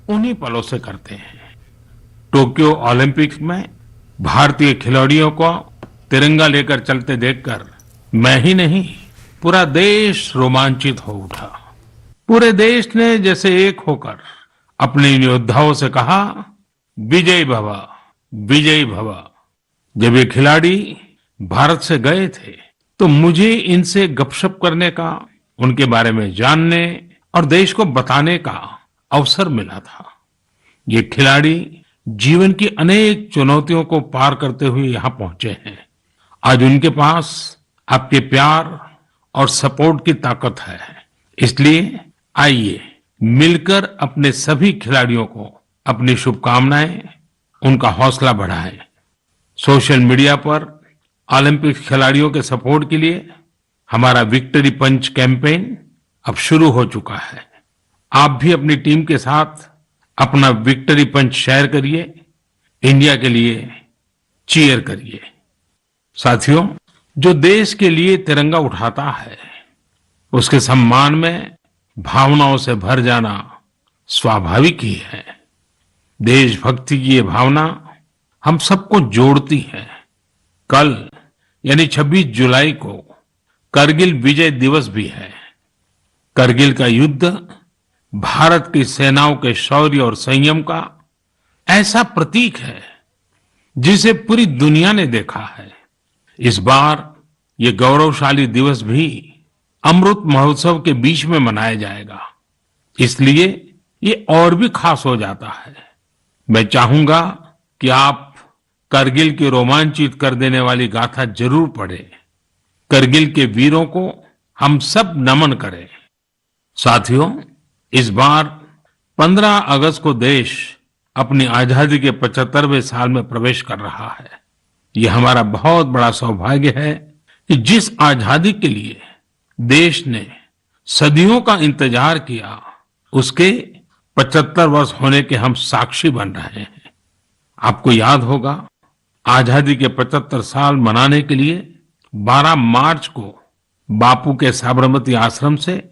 उन्हीं पलों से करते हैं। टोक्यो ओलंपिक्स में भारतीय खिलाड़ियों को तिरंगा लेकर चलते देखकर मैं ही नहीं, पूरा देश रोमांचित हो उठा। पूरे देश ने जैसे एक होकर अपने इन योद्धाओं से कहा, विजय भव, विजय भव। जब ये खिलाड़ी भारत से गए थे तो मुझे इनसे गपशप करने का, उनके बारे में जानने और देश को बताने का अवसर मिला था। ये खिलाड़ी जीवन की अनेक चुनौतियों को पार करते हुए यहाँ पहुंचे हैं। आज उनके पास आपके प्यार और सपोर्ट की ताकत है। इसलिए आइए मिलकर अपने सभी खिलाड़ियों को अपनी शुभकामनाएं, उनका हौसला बढ़ाएं। सोशल मीडिया पर ओलंपिक खिलाड़ियों के सपोर्ट के लिए हमारा विक्ट्री पंच कैंपेन अब शुरू हो चुका है। आप भी अपनी टीम के साथ अपना विक्ट्री पंच शेयर करिए, इंडिया के लिए चीयर करिए। साथियों, जो देश के लिए तिरंगा उठाता है उसके सम्मान में भावनाओं से भर जाना स्वाभाविक ही है। देशभक्ति की ये भावना हम सबको जोड़ती है। कल यानी 26 जुलाई को करगिल विजय दिवस भी है। करगिल का युद्ध भारत की सेनाओं के शौर्य और संयम का ऐसा प्रतीक है जिसे पूरी दुनिया ने देखा है। इस बार ये गौरवशाली दिवस भी अमृत महोत्सव के बीच में मनाया जाएगा, इसलिए ये और भी खास हो जाता है। मैं चाहूंगा कि आप करगिल की रोमांचित कर देने वाली गाथा जरूर पढ़ें। करगिल के वीरों को हम सब नमन करें। साथियों, इस बार 15 अगस्त को देश अपनी आजादी के 75वें साल में प्रवेश कर रहा है। ये हमारा बहुत बड़ा सौभाग्य है कि जिस आजादी के लिए देश ने सदियों का इंतजार किया, उसके 75 वर्ष होने के हम साक्षी बन रहे हैं। आपको याद होगा, आजादी के 75 साल मनाने के लिए 12 मार्च को बापू के साबरमती आश्रम से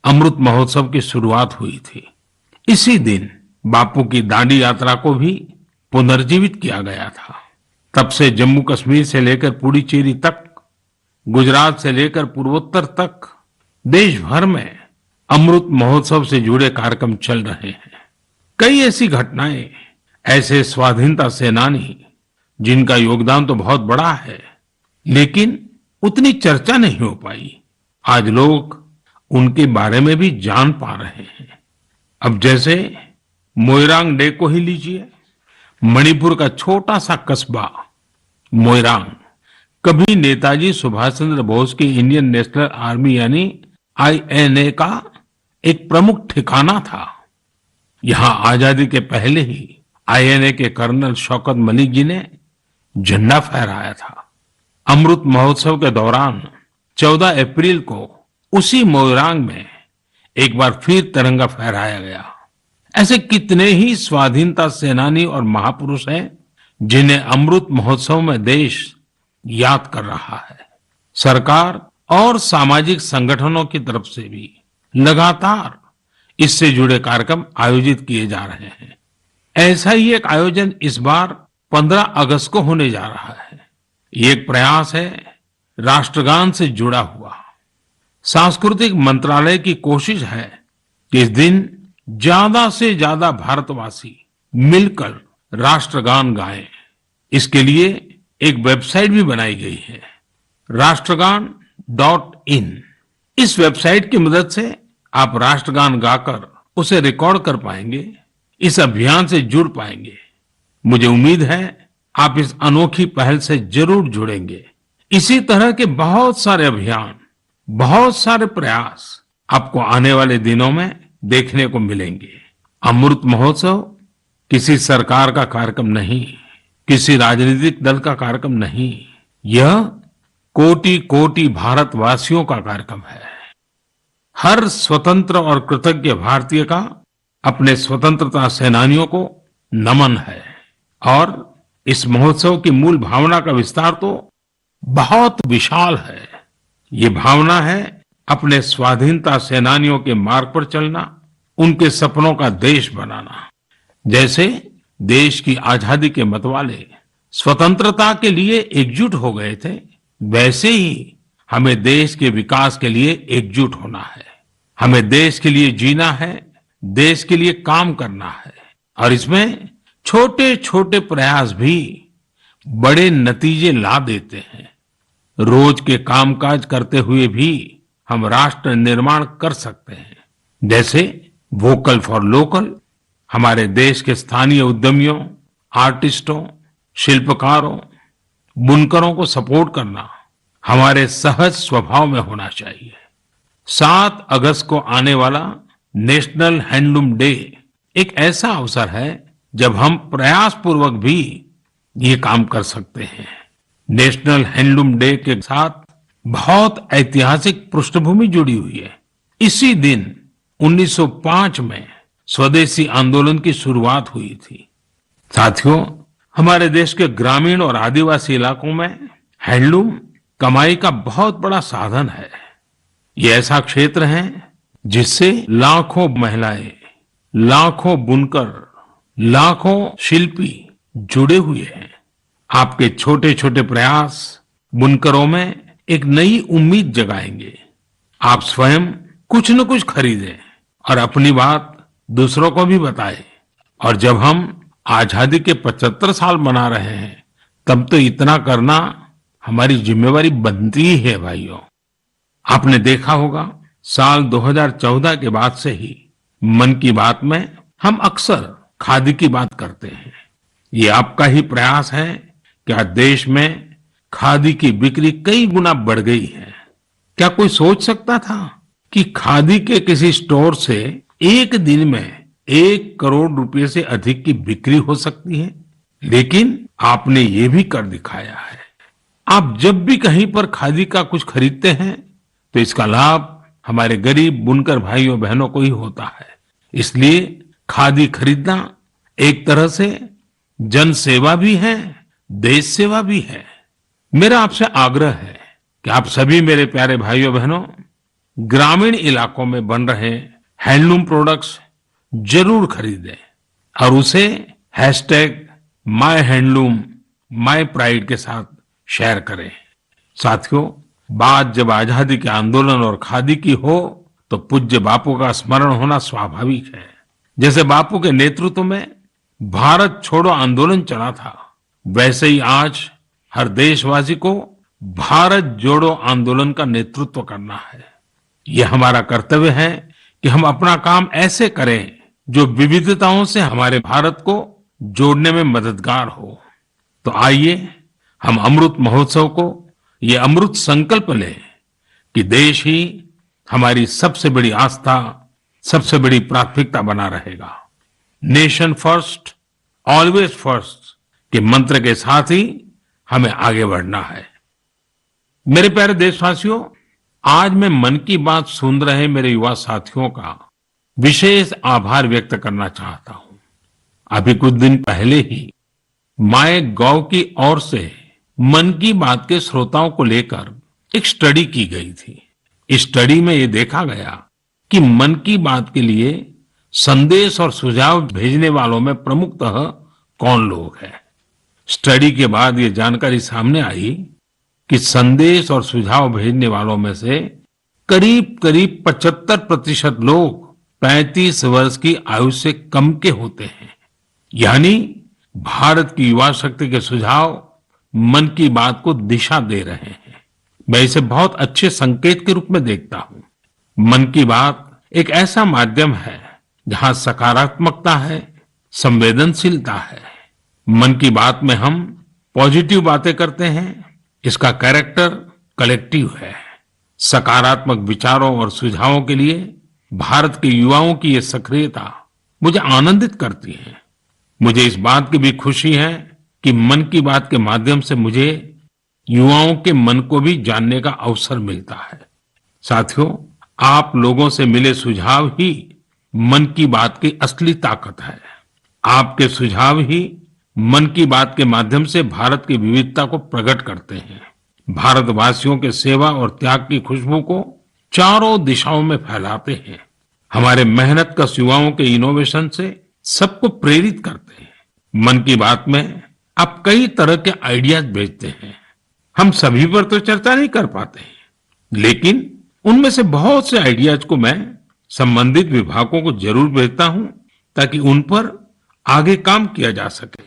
अमृत महोत्सव की शुरुआत हुई थी। इसी दिन बापू की दांडी यात्रा को भी पुनर्जीवित किया गया था। तब से जम्मू कश्मीर से लेकर पुडुचेरी तक, गुजरात से लेकर पूर्वोत्तर तक देश भर में अमृत महोत्सव से जुड़े कार्यक्रम चल रहे हैं। कई ऐसी घटनाएं, ऐसे स्वाधीनता सेनानी जिनका योगदान तो बहुत बड़ा है लेकिन उतनी चर्चा नहीं हो पाई, आज लोग उनके बारे में भी जान पा रहे हैं। अब जैसे मोइरांग डे को ही लीजिए। मणिपुर का छोटा सा कस्बा मोइरांग कभी नेताजी सुभाष चंद्र बोस की इंडियन नेशनल आर्मी यानी INA का एक प्रमुख ठिकाना था। यहां आजादी के पहले ही INA के कर्नल शौकत मलिक जी ने झंडा फहराया था। अमृत महोत्सव के दौरान 14 अप्रैल को उसी मोइरांग में एक बार फिर तिरंगा फहराया गया। ऐसे कितने ही स्वाधीनता सेनानी और महापुरुष हैं जिन्हें अमृत महोत्सव में देश याद कर रहा है। सरकार और सामाजिक संगठनों की तरफ से भी लगातार इससे जुड़े कार्यक्रम आयोजित किए जा रहे हैं। ऐसा ही एक आयोजन इस बार 15 अगस्त को होने जा रहा है। ये एक प्रयास है राष्ट्रगान से जुड़ा हुआ। सांस्कृतिक मंत्रालय की कोशिश है कि इस दिन ज्यादा से ज्यादा भारतवासी मिलकर राष्ट्रगान गाएं। इसके लिए एक वेबसाइट भी बनाई गई है, राष्ट्रगान.in। इस वेबसाइट की मदद से आप राष्ट्रगान गाकर उसे रिकॉर्ड कर पाएंगे, इस अभियान से जुड़ पाएंगे। मुझे उम्मीद है आप इस अनोखी पहल से जरूर जुड़ेंगे। इसी तरह के बहुत सारे अभियान, बहुत सारे प्रयास आपको आने वाले दिनों में देखने को मिलेंगे। अमृत महोत्सव किसी सरकार का कार्यक्रम नहीं, किसी राजनीतिक दल का कार्यक्रम नहीं, यह कोटि कोटि भारतवासियों का कार्यक्रम है। हर स्वतंत्र और कृतज्ञ भारतीय का अपने स्वतंत्रता सेनानियों को नमन है। और इस महोत्सव की मूल भावना का विस्तार तो बहुत विशाल है। ये भावना है अपने स्वाधीनता सेनानियों के मार्ग पर चलना, उनके सपनों का देश बनाना। जैसे देश की आजादी के मतवाले स्वतंत्रता के लिए एकजुट हो गए थे, वैसे ही हमें देश के विकास के लिए एकजुट होना है। हमें देश के लिए जीना है, देश के लिए काम करना है और इसमें छोटे छोटे प्रयास भी बड़े नतीजे ला देते हैं। रोज के कामकाज करते हुए भी हम राष्ट्र निर्माण कर सकते हैं। जैसे वोकल फॉर लोकल, हमारे देश के स्थानीय उद्यमियों, आर्टिस्टों, शिल्पकारों, बुनकरों को सपोर्ट करना हमारे सहज स्वभाव में होना चाहिए। 7 अगस्त को आने वाला नेशनल हैंडलूम डे एक ऐसा अवसर है जब हम प्रयास पूर्वक भी ये काम कर सकते हैं। नेशनल हैंडलूम डे के साथ बहुत ऐतिहासिक पृष्ठभूमि जुड़ी हुई है। इसी दिन 1905 में स्वदेशी आंदोलन की शुरुआत हुई थी। साथियों, हमारे देश के ग्रामीण और आदिवासी इलाकों में हैंडलूम कमाई का बहुत बड़ा साधन है। ये ऐसा क्षेत्र है जिससे लाखों महिलाएं, लाखों बुनकर, लाखों शिल्पी जुड़े हुए हैं। आपके छोटे छोटे प्रयास बुनकरों में एक नई उम्मीद जगाएंगे। आप स्वयं कुछ न कुछ खरीदें और अपनी बात दूसरों को भी बताएं। और जब हम आजादी के 75 साल मना रहे हैं, तब तो इतना करना हमारी जिम्मेवारी बनती ही है भाइयों। आपने देखा होगा, साल 2014 के बाद से ही मन की बात में हम अक्सर खादी की बात करते हैं। ये आपका ही प्रयास है कि आज देश में खादी की बिक्री कई गुना बढ़ गई है। क्या कोई सोच सकता था कि खादी के किसी स्टोर से एक दिन में 1 करोड़ रुपए से अधिक की बिक्री हो सकती है? लेकिन आपने ये भी कर दिखाया है। आप जब भी कहीं पर खादी का कुछ खरीदते हैं तो इसका लाभ हमारे गरीब बुनकर भाइयों बहनों को ही होता है। इसलिए खादी खरीदना एक तरह से जन सेवा भी है, देश सेवा भी है। मेरा आपसे आग्रह है कि आप सभी मेरे प्यारे भाइयों बहनों ग्रामीण इलाकों में बन रहे हैंडलूम प्रोडक्ट्स जरूर खरीदें और उसे #myhandloom mypride के साथ शेयर करें। साथियों, बात जब आजादी के आंदोलन और खादी की हो तो पूज्य बापू का स्मरण होना स्वाभाविक है। जैसे बापू के नेतृत्व में भारत छोड़ो आंदोलन चला था, वैसे ही आज हर देशवासी को भारत जोड़ो आंदोलन का नेतृत्व करना है। यह हमारा कर्तव्य है कि हम अपना काम ऐसे करें जो विविधताओं से हमारे भारत को जोड़ने में मददगार हो। तो आइए हम अमृत महोत्सव को ये अमृत संकल्प लें कि देश ही हमारी सबसे बड़ी आस्था, सबसे बड़ी प्राथमिकता बना रहेगा। नेशन फर्स्ट, ऑलवेज फर्स्ट के मंत्र के साथ ही हमें आगे बढ़ना है। मेरे प्यारे देशवासियों, आज मैं मन की बात सुन रहे मेरे युवा साथियों का विशेष आभार व्यक्त करना चाहता हूं। अभी कुछ दिन पहले ही माय गॉव की ओर से मन की बात के श्रोताओं को लेकर एक स्टडी की गई थी। इस स्टडी में ये देखा गया कि मन की बात के लिए संदेश और सुझाव भेजने वालों में प्रमुखतः कौन लोग हैं। स्टडी के बाद ये जानकारी सामने आई कि संदेश और सुझाव भेजने वालों में से करीब करीब 75% लोग 35 वर्ष की आयु से कम के होते हैं। यानी भारत की युवा शक्ति के सुझाव मन की बात को दिशा दे रहे हैं। मैं इसे बहुत अच्छे संकेत के रूप में देखता हूं। मन की बात एक ऐसा माध्यम है जहां सकारात्मकता है, संवेदनशीलता है। मन की बात में हम पॉजिटिव बातें करते हैं। इसका कैरेक्टर कलेक्टिव है। सकारात्मक विचारों और सुझावों के लिए भारत के युवाओं की ये सक्रियता मुझे आनंदित करती है। मुझे इस बात की भी खुशी है कि मन की बात के माध्यम से मुझे युवाओं के मन को भी जानने का अवसर मिलता है। साथियों, आप लोगों से मिले सुझाव ही मन की बात की असली ताकत है। आपके सुझाव ही मन की बात के माध्यम से भारत की विविधता को प्रकट करते हैं। भारतवासियों के सेवा और त्याग की खुशबू को चारों दिशाओं में फैलाते हैं। हमारे मेहनत कश युवाओं के इनोवेशन से सबको प्रेरित करते हैं। मन की बात में आप कई तरह के आइडियाज भेजते हैं। हम सभी पर तो चर्चा नहीं कर पाते, लेकिन उनमें से बहुत से आइडियाज को मैं संबंधित विभागों को जरूर भेजता हूं ताकि उन पर आगे काम किया जा सके।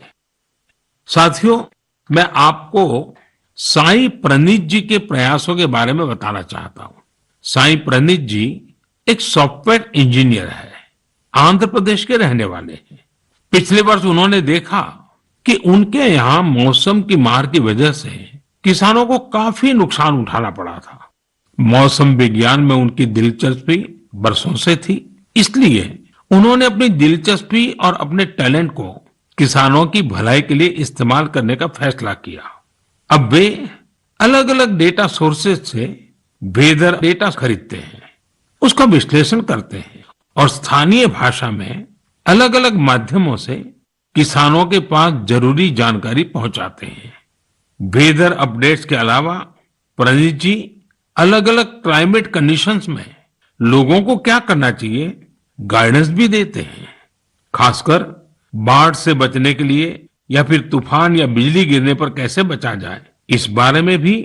साथियों, मैं आपको साई प्रणीत जी के प्रयासों के बारे में बताना चाहता हूं। साई प्रणीत जी एक सॉफ्टवेयर इंजीनियर है, आंध्र प्रदेश के रहने वाले हैं। पिछले वर्ष उन्होंने देखा कि उनके यहाँ मौसम की मार की वजह से किसानों को काफी नुकसान उठाना पड़ा था। मौसम विज्ञान में उनकी दिलचस्पी बरसों से थी, इसलिए उन्होंने अपनी दिलचस्पी और अपने टैलेंट को किसानों की भलाई के लिए इस्तेमाल करने का फैसला किया। अब वे अलग अलग डेटा सोर्सेज से वेदर डेटा खरीदते हैं, उसका विश्लेषण करते हैं और स्थानीय भाषा में अलग अलग माध्यमों से किसानों के पास जरूरी जानकारी पहुंचाते हैं। वेदर अपडेट्स के अलावा प्रणीत जी अलग अलग क्लाइमेट कंडीशंस में लोगों को क्या करना चाहिए गाइडेंस भी देते हैं। खासकर बाढ़ से बचने के लिए या फिर तूफान या बिजली गिरने पर कैसे बचा जाए, इस बारे में भी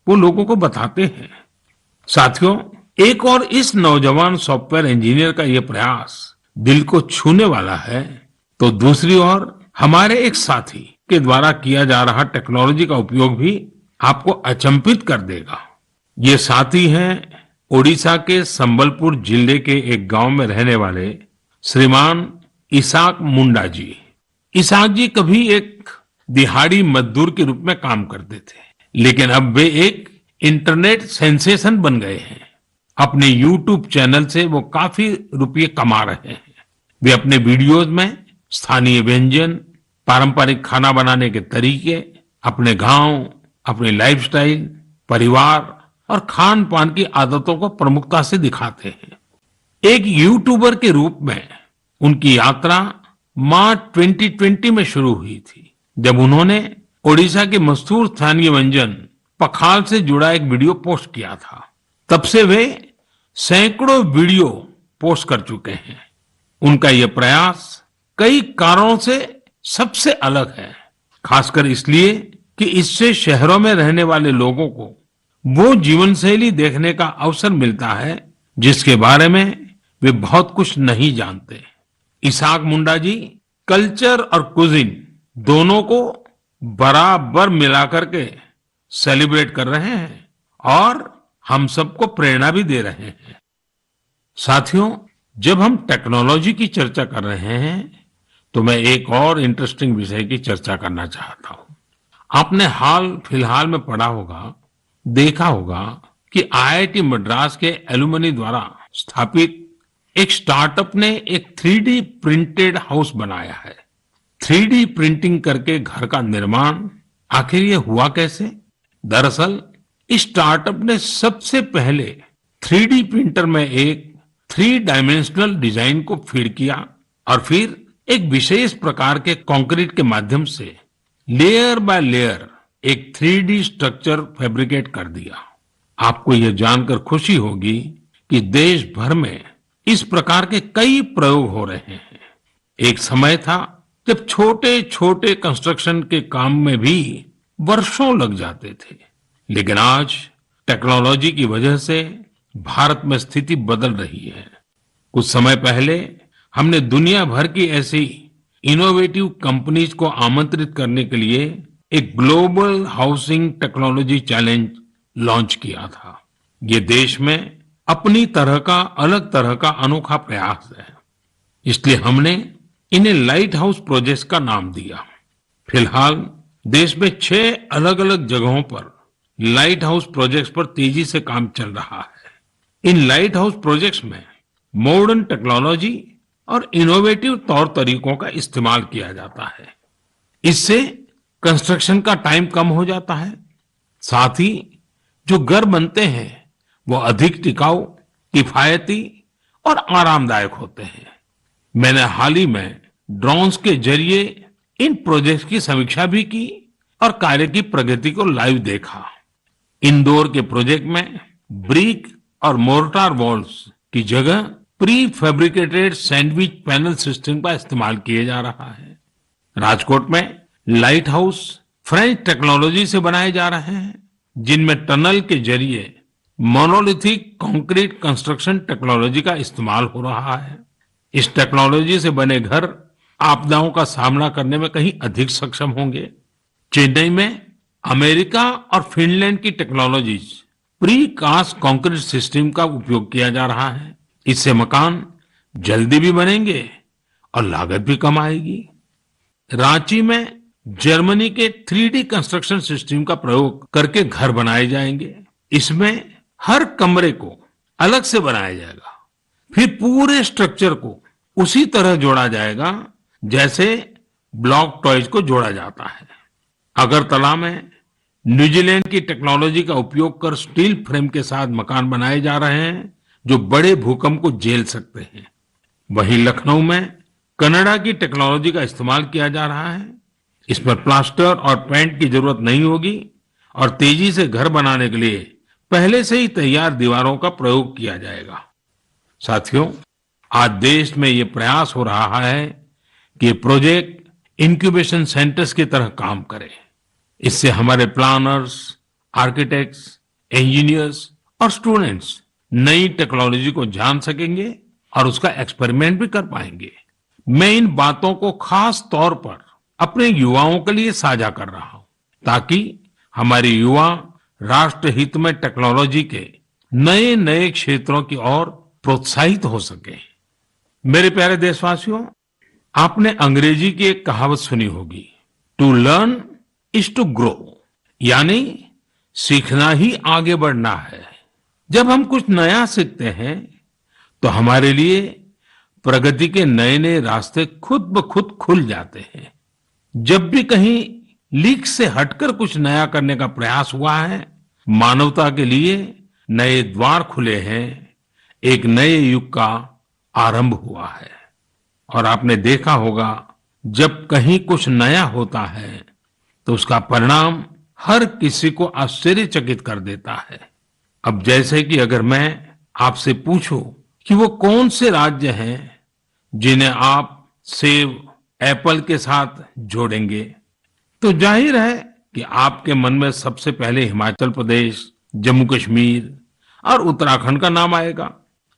वो लोगों को बताते हैं। साथियों, एक और इस नौजवान सॉफ्टवेयर इंजीनियर का यह प्रयास दिल को छूने वाला है, तो दूसरी ओर हमारे एक साथी के द्वारा किया जा रहा टेक्नोलॉजी का उपयोग भी आपको अचंभित कर देगा। ये साथी हैं ओडिशा के संबलपुर जिले के एक गांव में रहने वाले श्रीमान इसाक मुंडा जी। इसाक जी कभी एक दिहाड़ी मजदूर के रूप में काम करते थे, लेकिन अब वे एक इंटरनेट सेंसेशन बन गए हैं। अपने यूट्यूब चैनल से वो काफी रुपये कमा रहे हैं। वे अपने वीडियोस में स्थानीय व्यंजन, पारंपरिक खाना बनाने के तरीके, अपने गांव, अपनी लाइफस्टाइल, परिवार और खान पान की आदतों को प्रमुखता से दिखाते हैं। एक यूट्यूबर के रूप में उनकी यात्रा मार्च 2020 में शुरू हुई थी, जब उन्होंने ओडिशा के मशहूर स्थानीय व्यंजन पखाल से जुड़ा एक वीडियो पोस्ट किया था। तब से वे सैकड़ों वीडियो पोस्ट कर चुके हैं। उनका यह प्रयास कई कारणों से सबसे अलग है, खासकर इसलिए कि इससे शहरों में रहने वाले लोगों को वो जीवन शैली देखने का अवसर मिलता है जिसके बारे में वे बहुत कुछ नहीं जानते। इसाक मुंडा जी कल्चर और कुजिन दोनों को बराबर मिलाकर के सेलिब्रेट कर रहे हैं और हम सबको प्रेरणा भी दे रहे हैं। साथियों, जब हम टेक्नोलॉजी की चर्चा कर रहे हैं तो मैं एक और इंटरेस्टिंग विषय की चर्चा करना चाहता हूं। आपने हाल फिलहाल में पढ़ा होगा, देखा होगा कि आईआईटी मद्रास के एलुमनी द्वारा स्थापित एक स्टार्टअप ने एक 3D प्रिंटेड हाउस बनाया है। 3D प्रिंटिंग करके घर का निर्माण, आखिर ये हुआ कैसे? दरअसल इस स्टार्टअप ने सबसे पहले 3D प्रिंटर में एक 3 डायमेंशनल डिजाइन को फीड किया और फिर एक विशेष प्रकार के कंक्रीट के माध्यम से लेयर बाय लेयर एक 3D स्ट्रक्चर फैब्रिकेट कर दिया। आपको यह जानकर खुशी होगी कि देश भर में इस प्रकार के कई प्रयोग हो रहे हैं। एक समय था जब छोटे छोटे कंस्ट्रक्शन के काम में भी वर्षों लग जाते थे, लेकिन आज टेक्नोलॉजी की वजह से भारत में स्थिति बदल रही है। कुछ समय पहले हमने दुनिया भर की ऐसी इनोवेटिव कंपनीज को आमंत्रित करने के लिए एक global housing technology challenge launch किया था। ये देश में अपनी तरह का, अलग तरह का अनोखा प्रयास है, इसलिए हमने इन्हें लाइट हाउस प्रोजेक्ट्स का नाम दिया। फिलहाल देश में 6 अलग अलग जगहों पर लाइट हाउस प्रोजेक्ट्स पर तेजी से काम चल रहा है। इन लाइट हाउस प्रोजेक्ट्स में मॉडर्न टेक्नोलॉजी और इनोवेटिव तौर तरीकों का इस्तेमाल किया जाता है। इससे कंस्ट्रक्शन का टाइम कम हो जाता है, साथ ही जो घर बनते हैं वो अधिक टिकाऊ, किफायती और आरामदायक होते हैं। मैंने हाल ही में ड्रोन्स के जरिए इन प्रोजेक्ट्स की समीक्षा भी की और कार्य की प्रगति को लाइव देखा। इंदौर के प्रोजेक्ट में ब्रिक और मोर्टार वॉल्स की जगह pre fabricated sandwich panel system का इस्तेमाल किया जा रहा है। राजकोट में लाइट हाउस फ्रेंच टेक्नोलॉजी से बनाए जा रहे हैं, जिनमें टनल के जरिए मोनोलिथिक कंक्रीट कंस्ट्रक्शन टेक्नोलॉजी का इस्तेमाल हो रहा है। इस टेक्नोलॉजी से बने घर आपदाओं का सामना करने में कहीं अधिक सक्षम होंगे। चेन्नई में अमेरिका और फिनलैंड की technologies pre cast concrete system का उपयोग किया जा रहा है। इससे मकान जल्दी भी बनेंगे और लागत भी कम आएगी। रांची में जर्मनी के 3D कंस्ट्रक्शन सिस्टम का प्रयोग करके घर बनाए जाएंगे। इसमें हर कमरे को अलग से बनाया जाएगा, फिर पूरे स्ट्रक्चर को उसी तरह जोड़ा जाएगा जैसे ब्लॉक टॉयज को जोड़ा जाता है। अगरतला में न्यूजीलैंड की टेक्नोलॉजी का उपयोग कर स्टील फ्रेम के साथ मकान बनाए जा रहे हैं, जो बड़े भूकंप को झेल सकते हैं। वहीं लखनऊ में कनाडा की टेक्नोलॉजी का इस्तेमाल किया जा रहा है। इसमें प्लास्टर और पेंट की जरूरत नहीं होगी और तेजी से घर बनाने के लिए पहले से ही तैयार दीवारों का प्रयोग किया जाएगा। साथियों, आज देश में ये प्रयास हो रहा है कि ये प्रोजेक्ट इंक्यूबेशन सेंटर्स की तरह काम करे। इससे हमारे प्लानर्स, आर्किटेक्ट्स, इंजीनियर्स और स्टूडेंट्स नई टेक्नोलॉजी को जान सकेंगे और उसका एक्सपेरिमेंट भी कर पाएंगे। मैं इन बातों को खास तौर पर अपने युवाओं के लिए साझा कर रहा हूं, ताकि हमारे युवा राष्ट्र हित में टेक्नोलॉजी के नए नए क्षेत्रों की ओर प्रोत्साहित हो सके। मेरे प्यारे देशवासियों, आपने अंग्रेजी की एक कहावत सुनी होगी, to learn is to grow, यानी सीखना ही आगे बढ़ना है। जब हम कुछ नया सीखते हैं तो हमारे लिए प्रगति के नए नए रास्ते खुद ब खुद खुल जाते हैं। जब भी कहीं लीक से हटकर कुछ नया करने का प्रयास हुआ है, मानवता के लिए नए द्वार खुले हैं, एक नए युग का आरंभ हुआ है। और आपने देखा होगा, जब कहीं कुछ नया होता है तो उसका परिणाम हर किसी को आश्चर्यचकित कर देता है। अब जैसे कि अगर मैं आपसे पूछूं कि वो कौन से राज्य हैं जिन्हें आप सेब, एप्पल के साथ जोड़ेंगे, तो जाहिर है कि आपके मन में सबसे पहले हिमाचल प्रदेश, जम्मू कश्मीर और उत्तराखंड का नाम आएगा।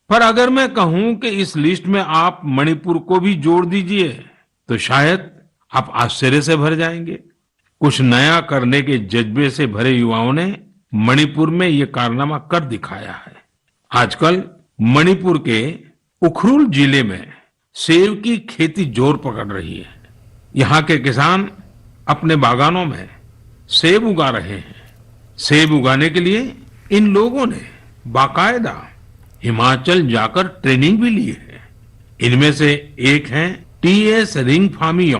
पर अगर मैं कहूं कि इस लिस्ट में आप मणिपुर को भी जोड़ दीजिए, तो शायद आप आश्चर्य से भर जाएंगे। कुछ नया करने के जज्बे से भरे युवाओं ने मणिपुर में ये कारनामा कर दिखाया है। आजकल मणिपुर के उखरुल जिले में सेब की खेती जोर पकड़ रही है। यहाँ के किसान अपने बागानों में सेब उगा रहे हैं। सेब उगाने के लिए इन लोगों ने बाकायदा हिमाचल जाकर ट्रेनिंग भी ली है। इनमें से एक हैं टीएस रिंगफामी